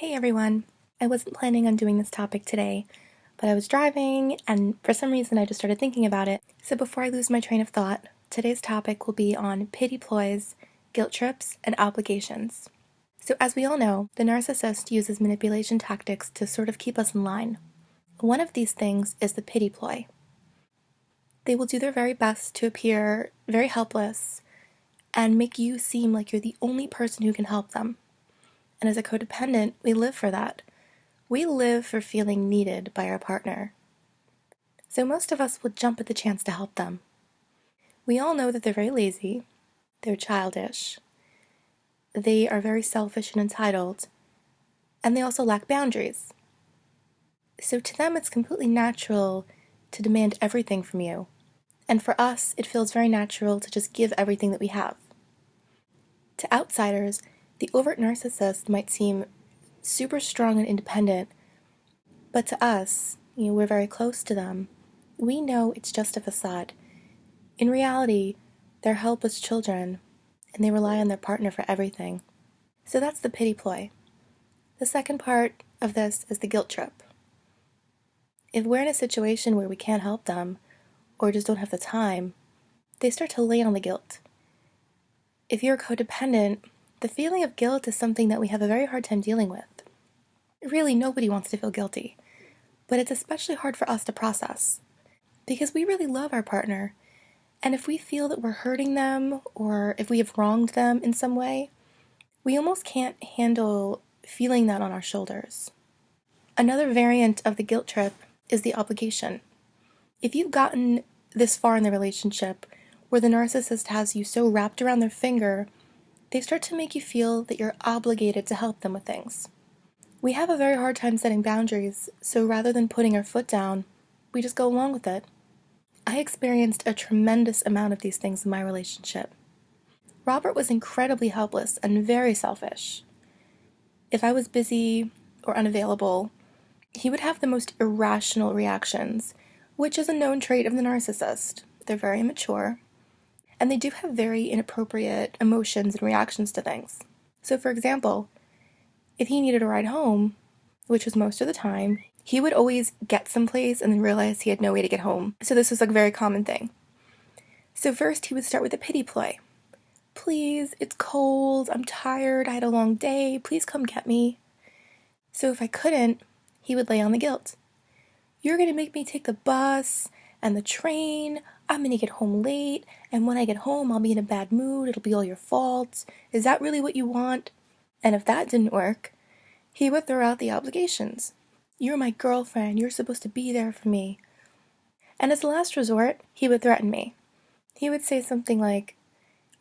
Hey everyone! I wasn't planning on doing this topic today, but I was driving and for some reason I just started thinking about it. So before I lose my train of thought, today's topic will be on pity ploys, guilt trips, and obligations. So as we all know, the narcissist uses manipulation tactics to sort of keep us in line. One of these things is the pity ploy. They will do their very best to appear very helpless and make you seem like you're the only person who can help them. And as a codependent, we live for that. We live for feeling needed by our partner. So most of us will jump at the chance to help them. We all know that they're very lazy, they're childish, they are very selfish and entitled, and they also lack boundaries. So to them, it's completely natural to demand everything from you. And for us, it feels very natural to just give everything that we have. To outsiders, the overt narcissist might seem super strong and independent, but to us, we're very close to them. We know it's just a facade. In reality, they're helpless children, and they rely on their partner for everything. So that's the pity ploy. The second part of this is the guilt trip. If we're in a situation where we can't help them, or just don't have the time, they start to lay on the guilt. If you're codependent, the feeling of guilt is something that we have a very hard time dealing with. Really, nobody wants to feel guilty, but it's especially hard for us to process, because we really love our partner, and if we feel that we're hurting them, or if we have wronged them in some way, we almost can't handle feeling that on our shoulders. Another variant of the guilt trip is the obligation. If you've gotten this far in the relationship where the narcissist has you so wrapped around their finger, they start to make you feel that you're obligated to help them with things. We have a very hard time setting boundaries, so rather than putting our foot down, we just go along with it. I experienced a tremendous amount of these things in my relationship. Robert was incredibly helpless and very selfish. If I was busy or unavailable, he would have the most irrational reactions, which is a known trait of the narcissist. They're very immature, and they do have very inappropriate emotions and reactions to things. So for example, if he needed a ride home, which was most of the time, he would always get someplace and then realize he had no way to get home. So this was a very common thing. So first he would start with a pity ploy. Please, it's cold, I'm tired, I had a long day, please come get me. So if I couldn't, he would lay on the guilt. You're gonna make me take the bus and the train, I'm gonna get home late, and when I get home I'll be in a bad mood, it'll be all your fault. Is that really what you want? And if that didn't work, he would throw out the obligations. You're my girlfriend, you're supposed to be there for me. And as a last resort, he would threaten me. He would say something like,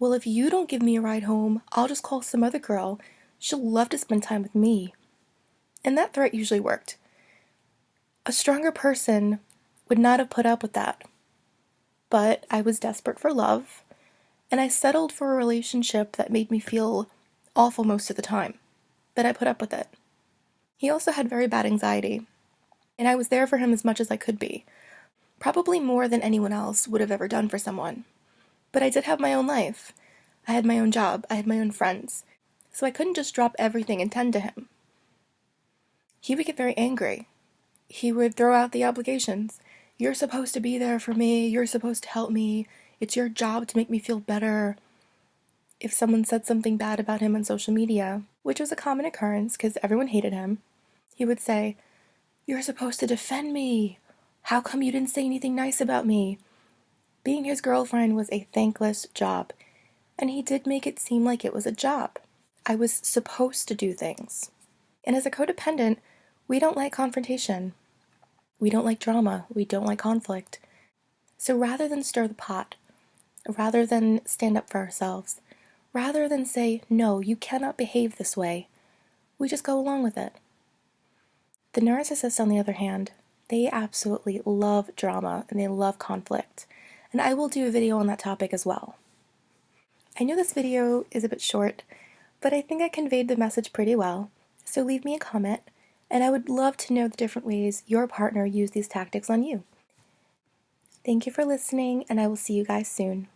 well, if you don't give me a ride home, I'll just call some other girl. She'll love to spend time with me. And that threat usually worked. A stronger person would not have put up with that. But I was desperate for love, and I settled for a relationship that made me feel awful most of the time, but I put up with it. He also had very bad anxiety, and I was there for him as much as I could be, probably more than anyone else would have ever done for someone. But I did have my own life. I had my own job, I had my own friends, so I couldn't just drop everything and tend to him. He would get very angry. He would throw out the obligations. You're supposed to be there for me, you're supposed to help me, it's your job to make me feel better. If someone said something bad about him on social media, which was a common occurrence because everyone hated him, he would say, you're supposed to defend me. How come you didn't say anything nice about me? Being his girlfriend was a thankless job, and he did make it seem like it was a job. I was supposed to do things. And as a codependent, we don't like confrontation. We don't like drama. We don't like conflict. So rather than stir the pot, rather than stand up for ourselves, rather than say, no, you cannot behave this way, we just go along with it. The narcissists, on the other hand, they absolutely love drama and they love conflict, and I will do a video on that topic as well. I know this video is a bit short, but I think I conveyed the message pretty well, so leave me a comment, and I would love to know the different ways your partner used these tactics on you. Thank you for listening, and I will see you guys soon.